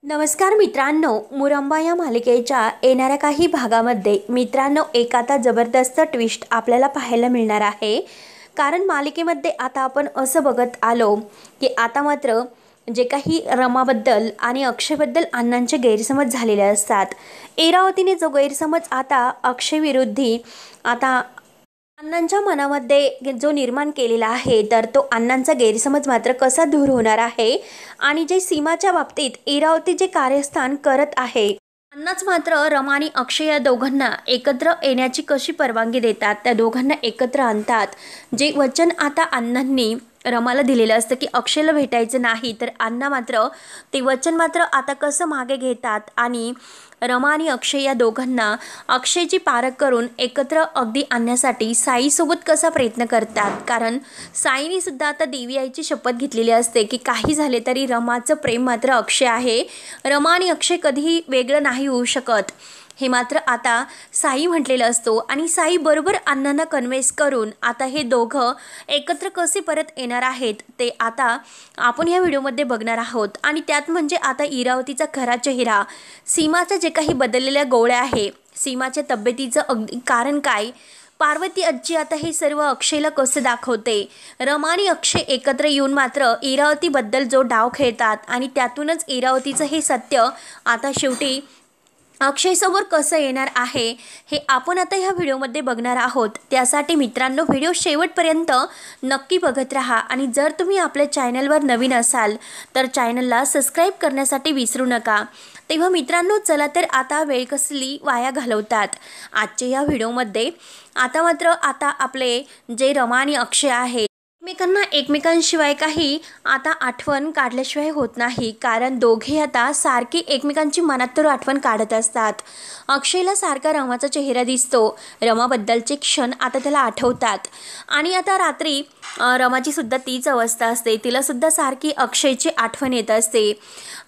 नमस्कार मित्रांनो, मुरंबा या मालिकेच्या येणाऱ्या काही भागामध्ये मित्रांनो एक आता जबरदस्त ट्विस्ट आपल्याला पाहायला मिळणार आहे। कारण मालिकेमध्ये आता आपण असं बघत आलो की आता मात्र जे काही रमाबद्दल आणि अक्षयबद्दल अण्णांचे गैरसमज झालेले असतात। इरावतीने जो गैरसमज आता अक्षय विरुद्धी आता अण्णांच्या मनामध्ये जो निर्माण केलेला आहे, तर तो अण्णांचा गैरसमज मात्र कसा दूर होणार आहे आणि जे सीमाच्या बाबतीत इरावती जे कार्यस्थान करत आहे, अण्णाच मात्र रमा आणि अक्षय या दोघांना एकत्र येण्याची कशी परवानगी देतात, त्या दोघांना एकत्र आणतात। जे वचन आता अण्णांनी रमाला दिलेलं असतं की अक्षयला भेटायचं नाही, तर अण्णा मात्र ते वचन मात्र आता कसं मागे घेतात आणि रमा आणि अक्षय या दोघांना अक्षयची पारख करून एकत्र अगदी आणण्यासाठी साईसोबत कसा प्रयत्न करतात। कारण साईने सुद्धा आता देवी आईची शपथ घेतलेली असते की काही झाले तरी रमाचं प्रेम मात्र अक्षय आहे, रमा आणि अक्षय कधीही वेगळं नाही होऊ शकत हे मात्र आता साई म्हटलेलं असतो। आणि साई बरोबर अण्णांना कन्व्हिन्स करून आता हे दोघं एकत्र कसे परत येणार आहेत ते आता आपण या व्हिडिओमध्ये बघणार आहोत। आणि त्यात म्हणजे आता इरावतीचा खरा चेहरा, सीमाच्या जे काही बदललेल्या गोळ्या आहे, सीमाच्या तब्येतीचं अगदी कारण काय, पार्वती आजी आता हे सर्व अक्षयला कसं दाखवते, रमा आणि अक्षय एकत्र येऊन मात्र इरावतीबद्दल जो डाव खेळतात आणि त्यातूनच इरावतीचं हे सत्य आता शेवटी अक्षयसमोर कसं येणार आहे हे आपण आता ह्या व्हिडिओमध्ये बघणार आहोत। त्यासाठी मित्रांनो व्हिडिओ शेवटपर्यंत नक्की बघत राहा आणि जर तुम्ही आपल्या चॅनलवर नवीन असाल तर चॅनलला सबस्क्राईब करण्यासाठी विसरू नका। तेव्हा मित्रांनो चला तर आता वेळ कसली वाया घालवतात आजच्या या व्हिडिओमध्ये आता मात्र आता आपले जे रमा आणि अक्षय आहे एकमेकांशिवाय काही आता आठवण काढल्याशिवाय होत नाही। कारण दोघे आता सारखी एकमेकांची मनात तर आठवण काढत असतात। अक्षयला सारखा रमाचा चेहरा दिसतो, रमाबद्दलचे क्षण आता त्याला आठवतात आणि आता रात्री रमाची सुद्धा तीच अवस्था असते, तिला सुद्धा सारखी अक्षयची आठवण येत असते।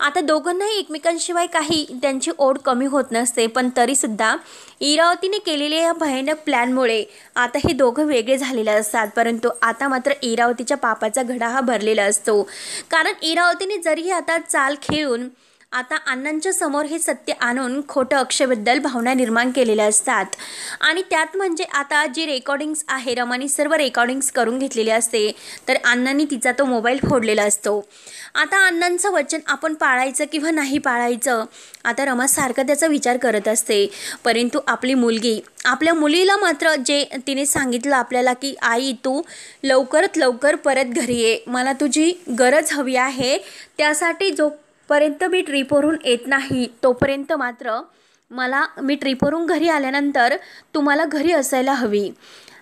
आता दोघांनाही एकमेकांशिवाय काही त्यांची ओढ कमी होत नसते, पण तरीसुद्धा इरावतीने केलेल्या या भयानक प्लॅनमुळे आता हे दोघं वेगळे झालेले असतात। परंतु आता मात्र इरावतीच्या पापाचा घडा हा भरलेला असतो। कारण इरावतीने जरी आता चाल खेळून आता अण्णांच्या समोर हे सत्य आणून खोटं अक्षयबद्दल भावना निर्माण केलेल्या असतात। आणि त्यात म्हणजे आता जी रेकॉर्डिंग्स आहे, रमाने सर्व रेकॉर्डिंग्स करून घेतलेली असते, तर अण्णांनी तिचा तो मोबाईल फोडलेला असतो। आता अण्णांचं वचन आपण पाळायचं किंवा नाही पाळायचं आता रमा सारखं त्याचा विचार करत असते। परंतु आपली मुलगी, आपल्या मुलीला मात्र जे तिने सांगितलं आपल्याला की आई तू लवकरात लवकर परत घरी ये, मला तुझी गरज हवी आहे, त्यासाठी जोपर्यंत मी ट्रिपवरून येत नाही तोपर्यंत मात्र मी ट्रिपवरून घरी आल्यानंतर तुम्हाला घरी असायला हवी।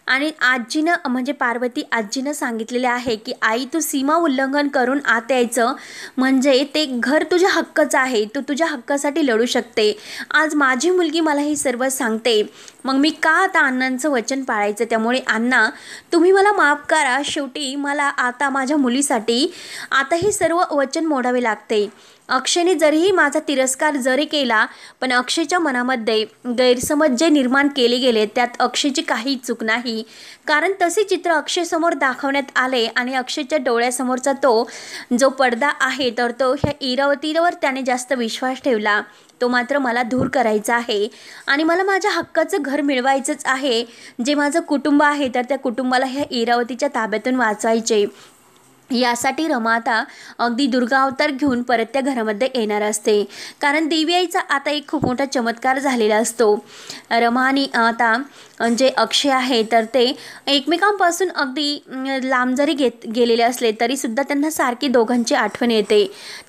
आणि आजीनं म्हणजे पार्वती आजीनं सांगितलेले आहे की आई तू सीमा उल्लंघन करून आत यायचं म्हणजे ते घर तुझ्या हक्काचं आहे, तू तुझ्या हक्कासाठी लढू शकते। आज माझी मुलगी मला हे सर्व सांगते, मग मी का आता अण्णांचं वचन पाळायचं। त्यामुळे अण्णा तुम्ही मला माफ करा, शेवटी मला आता माझ्या मुलीसाठी आता हे सर्व वचन मोडावे लागते। अक्षयने जरीही माझा तिरस्कार जरी केला, पण अक्षयच्या मनामध्ये गैरसमज जे निर्माण केले गेले त्यात अक्षयची काही चूक नाही। कारण तसे चित्र अक्षयसमोर दाखवण्यात आले आणि अक्षयच्या डोळ्यासमोरचा तो जो पडदा आहे तर तो ह्या इरावतीवर त्याने जास्त विश्वास ठेवला, तो मात्र मला दूर करायचा आहे आणि मला माझ्या हक्काचं घर मिळवायचंच आहे। जे माझं कुटुंब आहे तर त्या कुटुंबाला ह्या इरावतीच्या ताब्यातून वाचवायचे। यासाठी रमा आता अगदी दुर्गा अवतार घेऊन परत त्या घरामध्ये येणार असते। कारण देवी आईचा आता एक खूप मोठा चमत्कार झालेला असतो। रमा आणि आता जे अक्षय आहे तर ते एकमेकांपासून अगदी लांब जरी गेलेले असले तरीसुद्धा त्यांना सारखी दोघांची आठवण येते।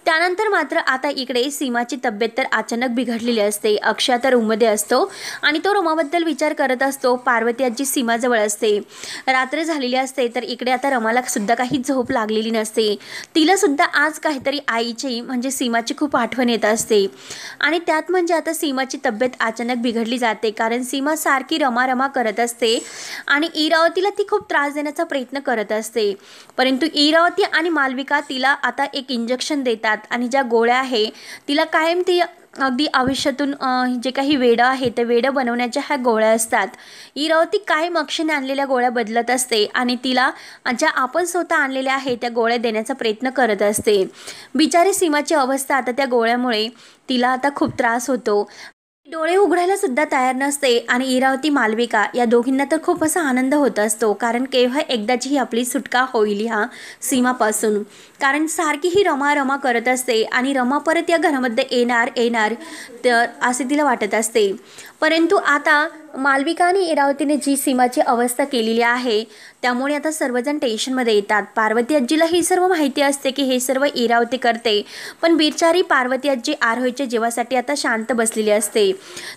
त्यानंतर मात्र आता इकडे सीमाची तब्येत तर अचानक बिघडलेली असते। अक्षय तर रूममध्ये असतो आणि तो रमाबद्दल विचार करत असतो। पार्वती आजी सीमाजवळ असते, रात्र झालेली असते, तर इकडे आता रमाला सुद्धा काही झोप लागलेली नसते, तिला सुद्धा आज काहीतरी आईची म्हणजे सीमाची खूप आठवण येत असते। आणि त्यात म्हणजे आता सीमाची तब्येत अचानक बिघडली जाते, कारण सीमा सारखी रमा करत असते आणि इरावतीला ती खूप त्रास देण्याचा प्रयत्न करत असते। परंतु इरावती आणि मालविका तिला आता एक इंजेक्शन देतात आणि ज्या गोळ्या आहे तिला कायम ती अगदी आयुष्यातून जे काही वेडं आहे ते वेडं बनवण्याच्या ह्या गोळ्या असतात. इरावती कायम अक्षयने आणलेल्या गोळ्या बदलत असते आणि तिला ज्या आपण स्वतः आणलेल्या आहे त्या गोळ्या देण्याचा प्रयत्न करत असते. बिचारी सीमाची अवस्था आता त्या गोळ्यामुळे तिला आता खूप त्रास होतो. डोळे उघडायला सुद्धा तयार नसते आणि इरावती मालविका या दोघींना तर खूप असा आनंद होत असतो, कारण केव्हा एकदाची ही आपली सुटका होईल ह्या सीमापासून. कारण सारखी ही रमा रमा करत असते आणि रमा परत या घरामध्ये येणार येणार तर असे तिला वाटत असते. परंतु आता मालविका आणि इरावतीने जी सीमाची अवस्था केलेली आहे त्यामुळे आता सर्वजण टेन्शनमध्ये येतात. पार्वती आजीला ही सर्व माहिती असते की हे सर्व इरावती करते, पण बिचारी पार्वती आजी आरोहीच्या जीवासाठी आता शांत बसलेली असते.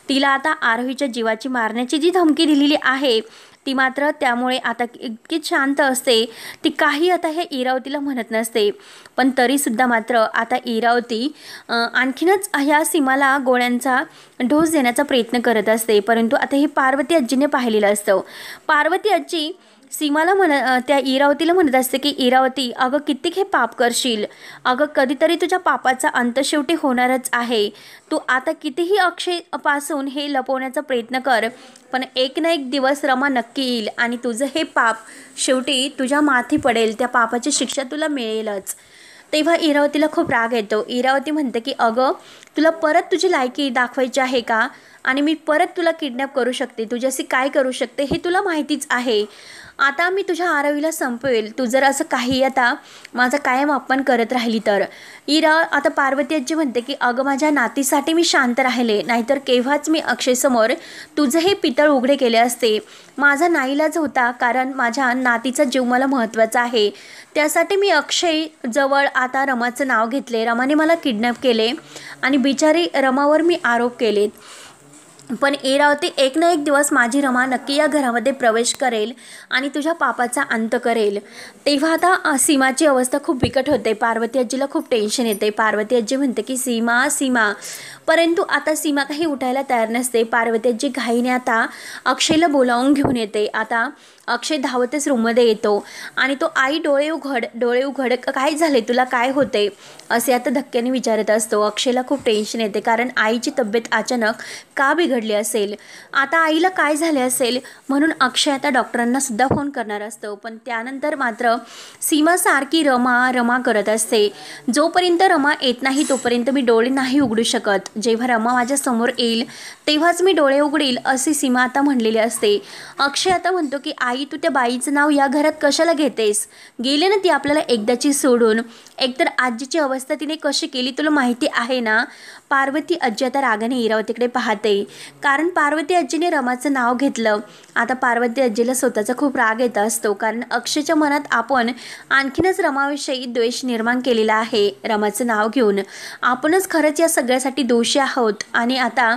तिला आता आरोहीच्या जीवाची मारण्याची जी धमकी दिलेली आहे ती मात्र त्यामुळे आता इतकीच शांत असते. ती काही आता हे इरावतीला म्हणत नसते, पण तरीसुद्धा मात्र आता इरावती आणखीनच ह्या सीमाला गोळ्यांचा डोस देण्याचा प्रयत्न करत असते. परंतु आता हे पार्वती आजीने पाहिलेलं असतं. पार्वती आजी सीमाला त्या इरावतीला म्हणत असते की इरावती, अगं कितीक हे पाप करशील, अगं कधीतरी तुझ्या पापाचा अंत शेवटी होणारच आहे. तू आता कितीही अक्षयपासून हे लपवण्याचा प्रयत्न कर, पण एक ना एक दिवस रमा नक्की येईल आणि तुझं हे पाप शेवटी तुझ्या माथी पडेल, त्या पापाची शिक्षा तुला मिळेलच. तेव्हा इरावतीला खूप राग येतो. इरावती म्हणते की अगं तुला परत तुझी लायकी दाखवायची आहे का, आणि मी परत तुला किडनॅप करू शकते, तुझ्याशी काय करू शकते हे तुला माहितीच आहे. आता मी तुझ्या आरोहीला संपवेल, तू जर असं काही आता माझा कायम अपमान करत राहिली तर. आता पार्वती आजी म्हणते की अगं माझ्या नातीसाठी मी शांत राहिले, नाहीतर केव्हाच मी अक्षयसमोर तुझं हे पितळ उघडे केले असते. माझा नाईलाज होता, कारण माझ्या नातीचा जीव मला महत्त्वाचा आहे. त्यासाठी मी अक्षय जवळ आता रमाचं नाव घेतले, रमाने मला किडनॅप केले आणि बिचारी रमावर मी आरोप केलेत. पण इरावती, एक ना एक दिवस माझी रमा नक्की या घरामध्ये प्रवेश करेल आणि तुझ्या पापाचा अंत करेल. तेव्हा आता सीमाची अवस्था खूप बिकट होते. पार्वती आजीला खूप टेन्शन येते. पार्वती आजी म्हणते की सीमा सीमा, परंतु आता सीमा काही उठायला तयार नसते. पार्वती आजी घाईने आता अक्षयला बोलावून घेऊन येते. आता अक्षय धावतच रूममध्ये येतो आणि तो, आई डोळे उघड डोळे उघड, काय झाले तुला, काय होते असे आता धक्क्याने विचारत असतो. अक्षयला खूप टेन्शन येते, कारण आईची तब्येत अचानक का बिघडली असेल, आता आईला काय झाले असेल, म्हणून अक्षय आता डॉक्टरांना सुद्धा फोन करणार असतो. पण त्यानंतर मात्र सीमा सारखी रमा रमा करत असते. जोपर्यंत रमा येत नाही तोपर्यंत मी डोळे नाही उघडू शकत, जेव्हा रमा माझ्या समोर येईल तेव्हाच मी डोळे उघडील, अशी सीमा आता म्हणलेली असते. अक्षय आता म्हणतो की आई, तू त्या बाईचं नाव या घरात कशाला घेतेस, गेले ना ती आपल्याला एकदाची सोडून. एकतर आजीची अवस्था तिने कशी केली तुला माहिती आहे ना. पार्वती आजी आता रागाने इरावतीकडे पाहते, कारण पार्वती आजीने रमाचं नाव घेतलं. आता पार्वती आजीला स्वतःचा खूप राग येत असतो, कारण अक्षयच्या मनात आपण आणखीनच रमाविषयी द्वेष निर्माण केलेला आहे. रमाचं नाव घेऊन आपणच खरंच या सगळ्यासाठी दोषी आहोत. आणि आता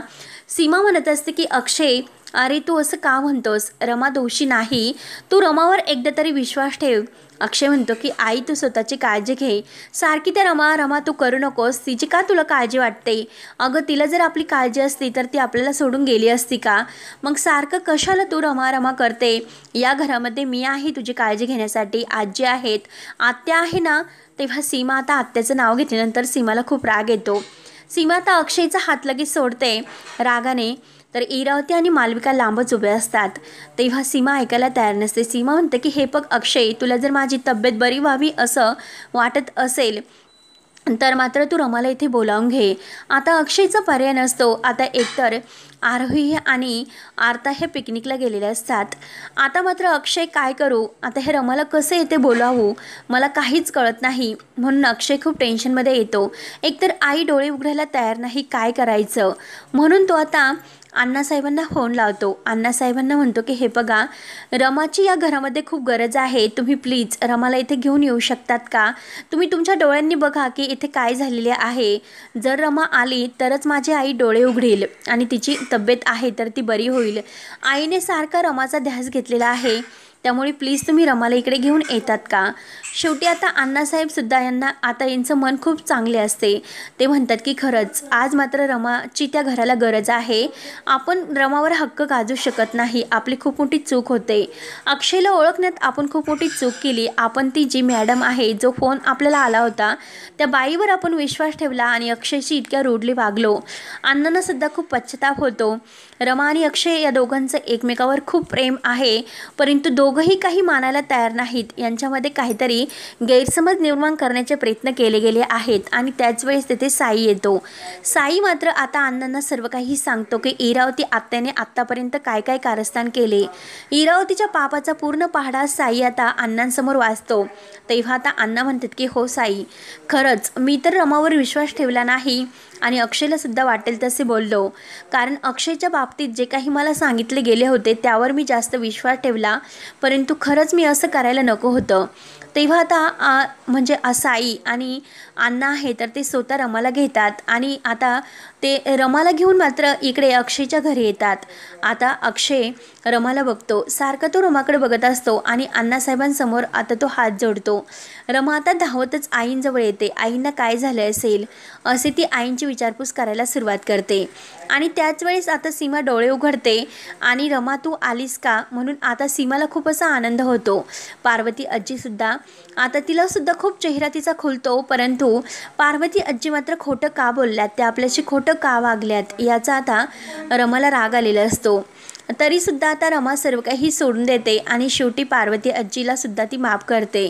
सीमा म्हणत असते की अक्षय, अरे तू असं का म्हणतोस, रमा दोषी नाही, तू रमावर एकदा तरी विश्वास ठेव. अक्षय म्हणतो की आई, तू स्वतःची काळजी घे, सारखी त्या रमा रमा तू करू नकोस, तिची का तुला काळजी वाटते. अगं तिला जर आपली काळजी असती तर ती आपल्याला सोडून गेली असती का, मग सारखं कशाला तू रमा रमा करते. या घरामध्ये मी आहे तुझी काळजी घेण्यासाठी, आजी आहेत, आत्या आहे ना. तेव्हा सीमा आता आत्याचं नाव घेतल्यानंतर सीमाला खूप राग येतो. सीमा आता अक्षयचा हात लगेच सोडते रागाने, तर इरावती आणि मालविका लांबच उभे असतात. तेव्हा सीमा ऐकायला तयार नसते. सीमा म्हणते की हे बघ अक्षय, तुला जर माझी तब्येत बरी व्हावी असं वाटत असेल तर मात्र तू रमाला इथे बोलावून घे. आता अक्षयचा पर्याय नसतो. आता एकतर आरोही आणि आर्ता हे पिकनिकला गेलेले असतात. आता मात्र अक्षय काय करू, आता हे रमाला कसं येते बोलावू, मला काहीच कळत नाही. म्हणून अक्षय खूप टेन्शनमध्ये येतो. एकतर आई डोळे उघडायला तयार नाही, काय करायचं, म्हणून तो आता अण्णासाहेबांना फोन लावतो. अण्णासाहेबांना म्हणतो की हे बघा, रमाची या घरामध्ये खूप गरज आहे, तुम्ही प्लीज रमाला इथे घेऊन येऊ शकतात का. तुम्ही तुमच्या डोळ्यांनी बघा की इथे काय झालेले आहे. जर रमा आली तरच माझी आई डोळे उघडेल आणि तिची तब्येत आहे तर ती बरी होईल. आईने सारखा रमाचा ध्यास घेतलेला आहे. त्यामुळे प्लीज तुम्ही रमाला इकडे घेऊन येतात का? शेवटी आता अण्णासाहेबसुद्धा यांना आता यांचं मन खूप चांगले असते. ते म्हणतात की खरंच आज मात्र रमाची त्या घराला गरज आहे. आपण रमावर हक्क गाजू शकत नाही. आपली खूप मोठी चूक होते. अक्षयला ओळखण्यात आपण खूप मोठी चूक केली. आपण ती जी मॅडम आहे, जो फोन आपल्याला आला होता, त्या बाईवर आपण विश्वास ठेवला आणि अक्षयशी इतक्या रूडली वागलो. अण्णांना सुद्धा खूप पश्चाताप होतो. रमा आणि अक्षय या दोघांचं एकमेकावर खूप प्रेम आहे, परंतु दोघंही काही मानायला तयार नाहीत. यांच्यामध्ये काहीतरी गैरसमज निर्माण करण्याचे प्रयत्न केले गेले आहेत आणि त्याच वेळेस तेथे साई येतो. साई मात्र आता अण्णांना सर्व काही सांगतो की इरावती आत्याने आत्तापर्यंत काय काय कारस्थान केले. इरावतीच्या पापाचा पूर्ण पहाडा साई आता अण्णांसमोर वाचतो. तेव्हा आता अण्णा म्हणतात की हो साई, खरंच मी तर रमावर विश्वास ठेवला नाही आणि अक्षयला सुद्धा वाटेल तसे बोललो, कारण अक्षयच्या बाबतीत जे काही मला सांगितले गेले होते त्यावर मी जास्त विश्वास ठेवला, परंतु खरंच मी असं करायला नको होतं. तेव्हा आता म्हणजे साई आणि अण्णा आहे तर ते स्वतः रमाला घेतात आणि आता ते रमाला घेऊन मात्र इकडे अक्षयच्या घरी येतात. आता अक्षय रमाला बघतो. सारखा तो रमाकडे बघत असतो आणि अण्णासाहेबांसमोर आता तो हात जोडतो. रमा आता धावतच आईंजवळ येते. आईंना काय झालं असेल असे ती आईंची विचारपूस करायला सुरुवात करते आणि त्याच वेळेस आता सीमा डोळे उघडते आणि रमा तू आलीस का म्हणून आता सीमाला खूप असा आनंद होतो. पार्वती आजीसुद्धा आता तिलासुद्धा खूप चेहरा तिचा खुलतो, परंतु पार्वती आजी मात्र खोटं का बोलल्यात, त्या आपल्याशी खोटं का वागल्यात याचा आता रमाला राग आलेला असतो. तरीसुद्धा आता रमा सर्व काही सोडून देते आणि शेवटी पार्वती आजीला सुद्धा ती माफ करते.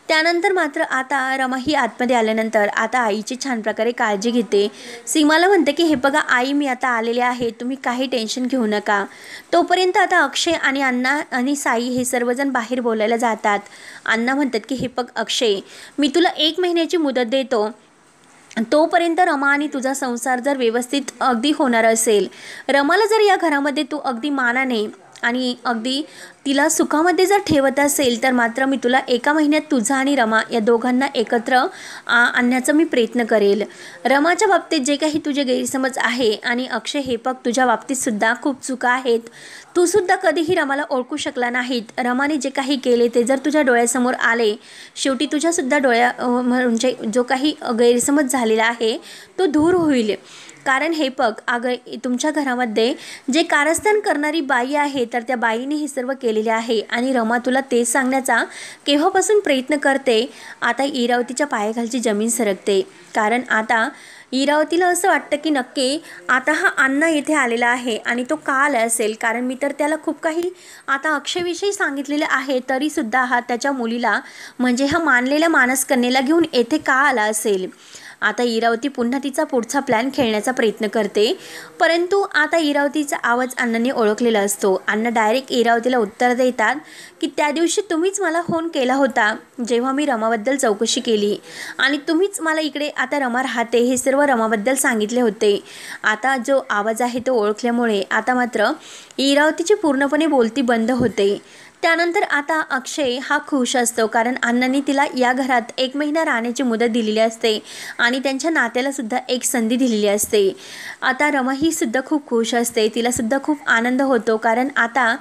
त्यानंतर मात्र आता रमा ही आतमध्ये आल्यानंतर आता आईची छान प्रकारे काळजी घेते. सीमाला म्हणते की हे बघा आई, मी आता आलेले आहे, तुम्ही काही टेन्शन घेऊ नका. तोपर्यंत आता अक्षय आणि अण्णा आणि साई हे सर्वजण बाहेर बोलायला जातात. अण्णा म्हणतात की हे बघ अक्षय, मी तुला 1 महिन्याची मुदत देतो. तोपर्यंत रमा आणि तुझा संसार जर व्यवस्थित अगदी होणार असेल, रमाला जर या घरामध्ये तू अगदी मानाने आणि अगदी तिला सुखामध्ये जर ठेवत असेल तर मात्र मी तुला 1 महिन्यात तुझा आणि रमा या दोघांना एकत्र आणण्याचा मी प्रयत्न करेल. रमाच्या बाबतीत जे काही तुझे गैरसमज आहे आणि अक्षय हे बघ तुझ्या बाबतीत सुद्धा खूप चुका आहेत. तू सुद्धा कधीही रमाला ओळखू शकला नाहीत. रमाने जे काही केले ते जर तुझ्या डोळ्यासमोर आले, शेवटी तुझ्यासुद्धा म्हणजे जो काही गैरसमज झालेला आहे तो दूर होईल. कारण हे बघ अगं, तुमच्या घरामध्ये जे कारस्थान करणारी बाई आहे तर त्या बाईने हे सर्व केलेले आहे आणि रमा तुला तेच सांगण्याचा केव्हापासून प्रयत्न करते. आता इरावतीच्या पायाखालची जमीन सरकते, कारण आता इरावतीला असं वाटतं की नक्की आता हा अण्णा येथे आलेला आहे आणि तो का आला असेल, कारण मी तर त्याला खूप काही आता अक्षयविषयी सांगितलेले आहे, तरीसुद्धा हा त्याच्या मुलीला म्हणजे हा मानलेल्या मानसकन्येला घेऊन येथे का आला असेल. आता इरावती पुन्हा तिचा पुढचा प्लॅन खेळण्याचा प्रयत्न करते, परंतु आता इरावतीचा आवाज अण्णांनी ओळखलेला असतो. अण्णा डायरेक्ट इरावतीला उत्तर देतात की त्या दिवशी तुम्हीच मला फोन केला होता जेव्हा मी रमाबद्दल चौकशी केली आणि तुम्हीच मला इकडे आता रमा राहते हे सर्व रमाबद्दल सांगितले होते. आता जो आवाज आहे तो ओळखल्यामुळे आता मात्र इरावतीची पूर्णपणे बोलती बंद होते. त्यानंतर आता अक्षय हा खुश असतो, कारण अण्णांनी तिला या घरात 1 महिना राहण्याची मुदत दिलेली असते आणि त्यांच्या नात्याला सुद्धा एक संधी दिलेली असते. आता रमा ही सुद्धा खूप खुश असते, तिला सुद्धा खूप आनंद होतो, कारण आता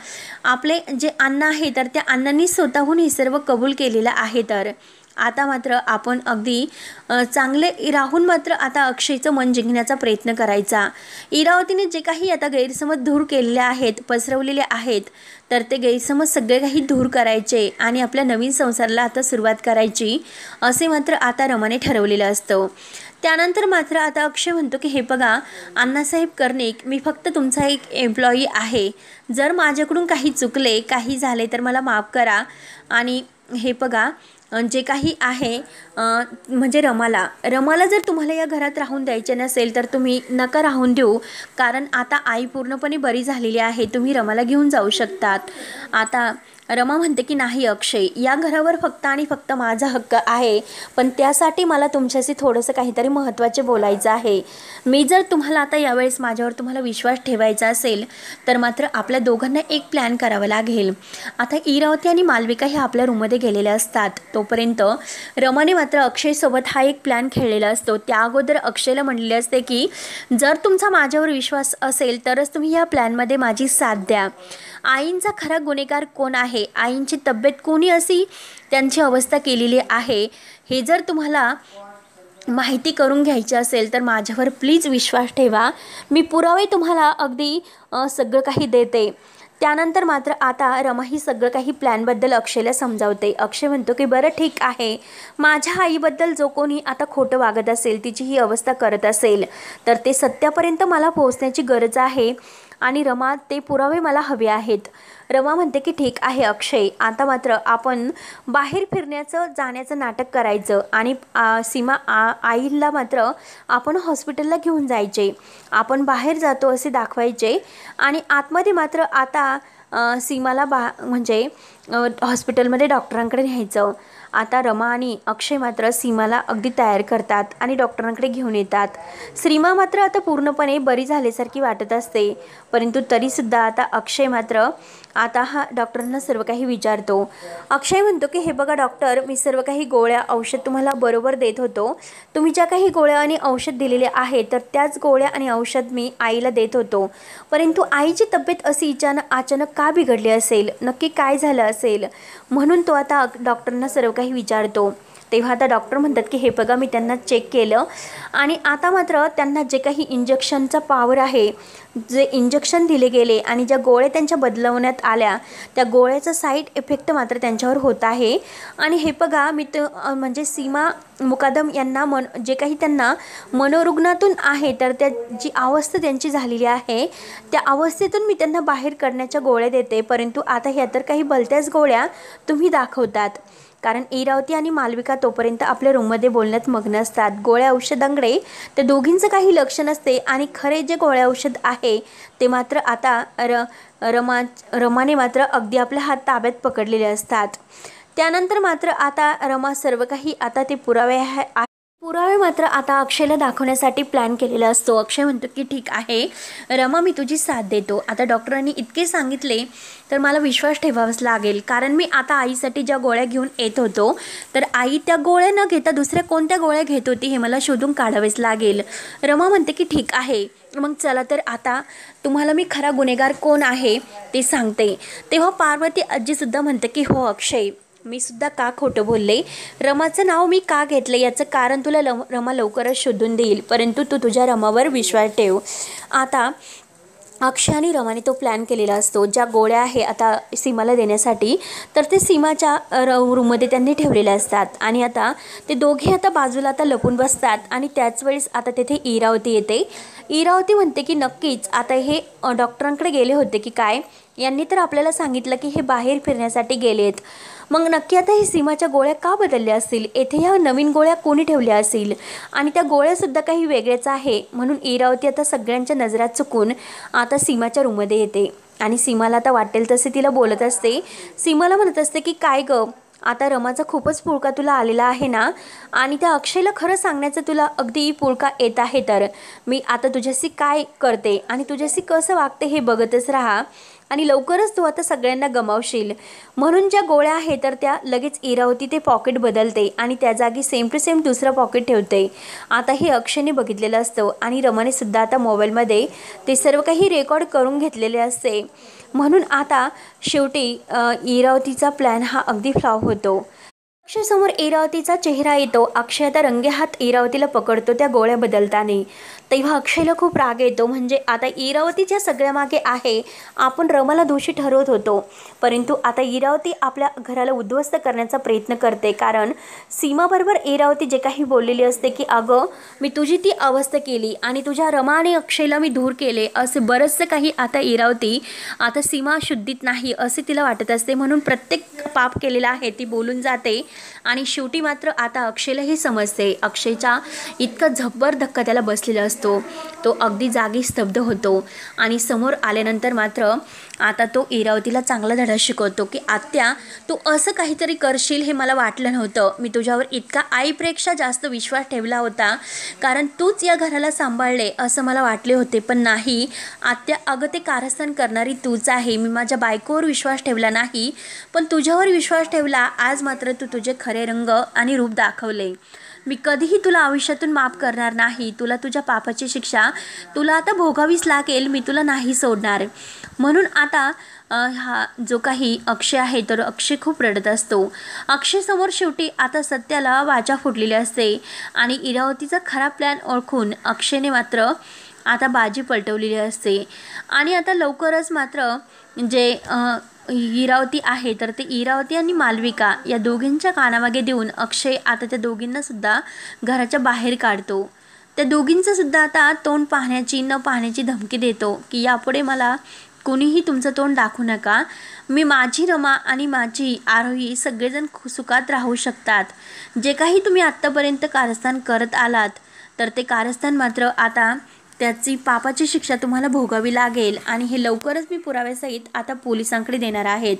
आपले जे अण्णा आहे तर त्या अण्णांनी स्वतःहून हे सर्व कबूल केलेलं आहे. तर आता मात्र आपण अगदी चांगले राहून मात्र आता अक्षयचं मन जिंकण्याचा प्रयत्न करायचा. इरावतीने जे काही आता गैरसमज दूर केलेले आहेत, पसरवलेले आहेत, तर ते गैरसमज सगळे काही दूर करायचे आणि आपल्या नवीन संसाराला आता सुरुवात करायची असे मात्र आता रमाने ठरवलेलं असतं. त्यानंतर मात्र आता अक्षय म्हणतो की हे बघा अण्णासाहेब कर्णिक, मी फक्त तुमचा एक एम्प्लॉई आहे. जर माझ्याकडून काही चुकले, काही झाले तर मला माफ करा. आणि हे बघा जे काही आहे म्हणजे रमाला जर तुम्हाला या घरात राहून द्यायचे नसेल तर तुम्ही नका राहून देऊ, कारण आता आई पूर्णपणे बरी झालेली आहे, तुम्ही रमाला घेऊन जाऊ शकतात. आता रमा म्हणते की नाही अक्षय, या घरावर फक्त आणि फक्त माझा हक्क आहे, पण त्यासाठी मला तुमच्याशी थोडंसं काहीतरी महत्त्वाचे बोलायचं आहे. मी जर तुम्हाला आता यावेळेस माझ्यावर तुम्हाला विश्वास ठेवायचा असेल तर मात्र आपल्या दोघांना एक प्लॅन करावा लागेल. आता इरावती आणि मालविका हे आपल्या रूममध्ये गेलेल्या असतात, तोपर्यंत रमाने मात्र अक्षयसोबत हा एक प्लॅन खेळलेला असतो. त्या अगोदर अक्षयला म्हणलेले असते की जर तुमचा माझ्यावर विश्वास असेल तरच तुम्ही या प्लॅनमध्ये माझी साथ द्या. आईंचा खरा गुन्हेगार कोण आहे आहे, आईंची तब्येत कोणी अशी त्यांची अवस्था केलेली आहे, हे जर तुम्हाला माहिती करून घ्यायची असेल तर माझ्यावर प्लीज विश्वास ठेवा. मी पुरावे तुम्हाला अगदी सगळं काही देते. त्यानंतर मात्र आता रमा ही सगळं काही प्लॅनबद्दल अक्षयला समजावते. अक्षय म्हणतो की बरं ठीक आहे, माझ्या आईबद्दल जो कोणी आता खोटं वागत असेल, तिची ही अवस्था करत असेल, तर ते सत्यापर्यंत मला पोहोचण्याची गरज आहे आणि रमा ते पुरावे मला हवे आहेत. रमा म्हणते की ठीक आहे अक्षय, आता मात्र आपण बाहेर जाण्याचं नाटक करायचं आणि सीमा आईला मात्र आपण हॉस्पिटलला घेऊन जायचे, आपण बाहेर जातो असे दाखवायचे आणि आतमध्ये मात्र आता सीमाला म्हणजे हॉस्पिटलमध्ये डॉक्टरांकडे न्यायचं. आता रमा आणि अक्षय मात्र सीमाला अगदी तयार करतात आणि डॉक्टरांकडे घेऊन येतात. सीमा मात्र आता पूर्णपणे बरी झाल्यासारखी वाटत असते, परंतु तरीसुद्धा आता अक्षय मात्र आता हा डॉक्टरांना सर्व काही विचारतो. अक्षय म्हणतो की हे बघा डॉक्टर, मी सर्व काही गोळ्या औषध तुम्हाला बरोबर देत होतो. तुम्ही ज्या काही गोळ्या आणि औषध दिलेले आहे तर त्याच गोळ्या आणि औषध मी आईला देत होतो, परंतु आईची तब्येत अशी अचानक का बिघडली असेल, नक्की काय झालं असेल, म्हणून तो आता डॉक्टरांना सर्व काही विचारतो. तेव्हा आता डॉक्टर म्हणतात की हे बघा, मी त्यांना चेक केलं आणि आता मात्र त्यांना जे काही इंजेक्शनचा पॉवर आहे, जे इंजेक्शन दिले गेले आणि ज्या गोळ्या त्यांच्या बदलवण्यात आल्या, त्या गोळ्याचा साईड इफेक्ट मात्र त्यांच्यावर होत आहे. आणि हे बघा, मी म्हणजे सीमा मुकादम यांना जे काही त्यांना मनोरुग्णातून आहे तर त्या जी अवस्था त्यांची झालेली आहे, त्या अवस्थेतून मी त्यांना बाहेर काढण्याच्या गोळ्या देते, परंतु आता ह्या तर काही भलत्याच गोळ्या तुम्ही दाखवतात. कारण इरावती आणि मालविका तोपर्यंत आपल्या रूममध्ये बोलण्यात मग्न असतात. गोळ्या औषधांकडे त्या दोघींचं काही लक्ष नसते आणि खरे जे गोळ्या औषध आहे ते मात्र आता रमाने मात्र अगदी आपल्या हात ताब्यात पकडलेले असतात. त्यानंतर मात्र आता रमा सर्व काही आता ते पुरावे मात्र आता अक्षयला दाखवण्यासाठी प्लॅन केलेला असतो. अक्षय म्हणतो की ठीक आहे रमा, मी तुझी साथ देतो. आता डॉक्टरांनी इतके सांगितले तर मला विश्वास ठेवावाच लागेल, कारण मी आता आईसाठी ज्या गोळ्या घेऊन येत होतो तर आई त्या गोळ्या न घेता दुसऱ्या कोणत्या गोळ्या घेत होती हे मला शोधून काढावेच लागेल. रमा म्हणते की ठीक आहे, मग चला तर आता तुम्हाला मी खरा गुन्हेगार कोण आहे ते सांगते. तेव्हा पार्वती आजीसुद्धा म्हणते की हो अक्षय, मी सुद्धा का खोटं बोलले, रमाचं नाव मी का घेतलं याचं कारण तुला रमा लवकरच शोधून देईल, परंतु तू तुझ्या रमावर विश्वास ठेव. आता अक्षय आणि रमाने तो प्लॅन केलेला असतो. ज्या गोळ्या आहे आता सीमाला देण्यासाठी तर ते सीमाच्या रूममध्ये त्यांनी ठेवलेल्या असतात आणि आता ते दोघे आता बाजूला आता लपून बसतात आणि त्याच वेळेस आता तेथे इरावती येते. इरावती म्हणते की नक्कीच आता हे डॉक्टरांकडे गेले होते की काय, यांनी तर आपल्याला सांगितलं की हे बाहेर फिरण्यासाठी गेलेत, मग नक्की आता ही सीमाच्या गोळ्या का बदलल्या असतील, येथे ह्या नवीन गोळ्या कोणी ठेवल्या असतील आणि त्या गोळ्यासुद्धा काही वेगळ्याच आहे. म्हणून इरावती आता सगळ्यांच्या नजरात चुकून आता सीमाच्या रूममध्ये येते आणि सीमाला आता वाटेल तसे तिला बोलत असते. सीमाला म्हणत असते की काय गं, आता रमाचा खूपच पुळका तुला आलेला आहे ना, आणि त्या अक्षयला खरं सांगण्याचं तुला अगदी पुळका येत आहे, तर मी आता तुझ्याशी काय करते आणि तुझ्याशी कसं वागते हे बघतच राहा आणि लवकरच तू आता सगळ्यांना गमावशील. म्हणून ज्या गोळ्या आहेत तर त्या लगेच इरावती ते पॉकेट बदलते आणि त्या जागी सेम टू सेम दुसरं पॉकेट ठेवते. आता हे अक्षयने बघितलेलं असतं आणि रमाने सुद्धा आता मोबाईलमध्ये ते सर्व काही रेकॉर्ड करून घेतलेले असते. म्हणून आता शेवटी इरावतीचा प्लॅन हा अगदी फ्लॉप होतो. अक्षयसमोर इरावतीचा चेहरा येतो. अक्षय आता रंगेहात इरावतीला पकडतो त्या गोळ्या बदलताना. तेव्हा अक्षयला खूप राग येतो, म्हणजे आता इरावतीच्या सगळ्या मागे आहे, आपण रमाला दोषी ठरवत होतो, परंतु आता इरावती आपल्या घराला उद्ध्वस्त करण्याचा प्रयत्न करते. कारण सीमाबरोबर इरावती जे काही बोललेली असते की अगं मी तुझी ती अवस्था केली आणि तुझ्या रमा आणि अक्षयला मी दूर केले, असे बरंचसं काही आता इरावती आता सीमा शुद्धीत नाही असे तिला वाटत असते. म्हणून प्रत्येक पाप केलेला आहे ती बोलून जाते आणि शेवटी मात्र आता अक्षयला हे समजते. अक्षयचा इतका जब्बर धक्का त्याला बसलेला असतो, तो अगदी जागी स्तब्ध होतो आणि समोर आल्यानंतर मात्र आता तो इरावतीला चांगला धडा शिकवतो की आत्या, तू असं काहीतरी करशील हे मला वाटलं नव्हतं. मी तुझ्यावर इतका आईपेक्षा जास्त विश्वास ठेवला होता, कारण तूच या घराला सांभाळले असं मला वाटले होते, पण नाही आत्या, अगं ते कारस्थान करणारी तूच आहे. मी माझ्या बायकोवर विश्वास ठेवला नाही पण तुझ्यावर विश्वास ठेवला. आज मात्र तू तुझे खरे रंग आणि रूप दाखवले. मी कधीही तुला आयुष्यातून माफ करणार नाही. तुला तुझ्या पापाची शिक्षा तुला आता भोगावीच लागेल. मी तुला नाही सोडणार. म्हणून आता हा जो काही अक्षय आहे तर अक्षय खूप रडत असतो. अक्षयसमोर शेवटी आता सत्याला वाचा फुटलेली असते आणि इरावतीचा खरा प्लॅन ओळखून अक्षयने मात्र आता बाजी पलटवलेली असते. आणि आता लवकरच मात्र जे इरावती आहे तर ते इरावती आणि मालविका या दोघींच्या कानामागे देऊन अक्षय आता त्या दोघींना सुद्धा घराच्या बाहेर काढतो. त्या दोघींचं सुद्धा आता तोंड पाहण्याची न पाहण्याची धमकी देतो की यापुढे मला कोणीही तुमचं तोंड दाखवू नका. मी माझी रमा आणि माझी आरोही सगळेजण सुखात राहू शकतात. जे काही तुम्ही आत्तापर्यंत कारस्थान करत आलात तर ते कारस्थान मात्र आता त्याची पापाची शिक्षा तुम्हाला भोगावी लागेल आणि हे लवकरच मी पुराव्यासहित आता पोलिसांकडे देणार आहेत.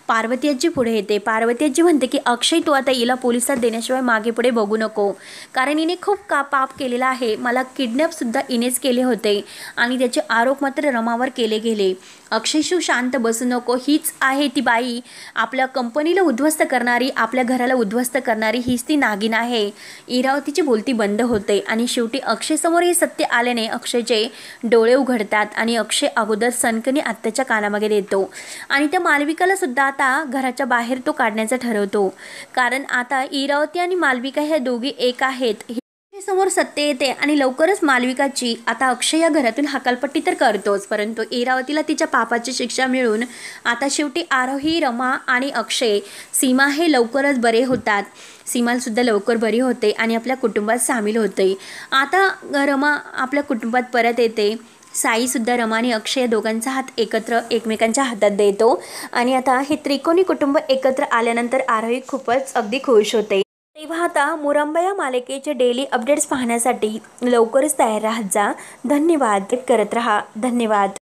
पार्वती आजी पुढे येते. पार्वती आजी म्हणते की अक्षय तू आता हिला पोलिसात देण्याशिवाय मागे पुढे बघू नको, कारण हिने खूप पाप केलेला आहे. मला किडनॅपसुद्धा हिनेच केले होते आणि त्याचे आरोप मात्र रमावर केले गेले. अक्षय शिव शांत बसू नको. हीच आहे ती बाई, आपल्या कंपनीला उद्ध्वस्त करणारी, आपल्या घराला उद्ध्वस्त करणारी हीच ती नागिन आहे. इरावतीची बोलती बंद होते आणि शेवटी अक्षयसमोर हे सत्य आल्याने अक्षयचे डोळे उघडतात आणि अक्षय अगोदर सनकनी आत्याच्या कानामागे देतो आणि त्या मालविकाला सुद्धा आता घराच्या बाहेर तो काढण्याचं ठरवतो. कारण आता इरावती आणि मालविका ह्या दोघी एक आहेत. समोर सत्य येते आणि लवकरच मालविकाची आता अक्षय या घरातून हकालपट्टी तर करतोच, परंतु इरावतीला तिच्या पापाची शिक्षा मिळून आता शेवटी आरोही, रमा आणि अक्षय, सीमा हे लवकरच बरे होतात. सीमासुद्धा लवकर बरी होते आणि आपल्या कुटुंबात सामील होते. आता रमा आपल्या कुटुंबात परत येते. साईसुद्धा रमा आणि अक्षय दोघांचा हात एकत्र एकमेकांच्या हातात देतो आणि आता हे त्रिकोणी कुटुंब एकत्र आल्यानंतर आरोही खूपच अगदी खुश होते. तेव्हा आता मुरंबा या मालिकेचे डेली अपडेट्स पाहण्यासाठी लवकरच तयार राहत जा. धन्यवाद. करत रहा. धन्यवाद.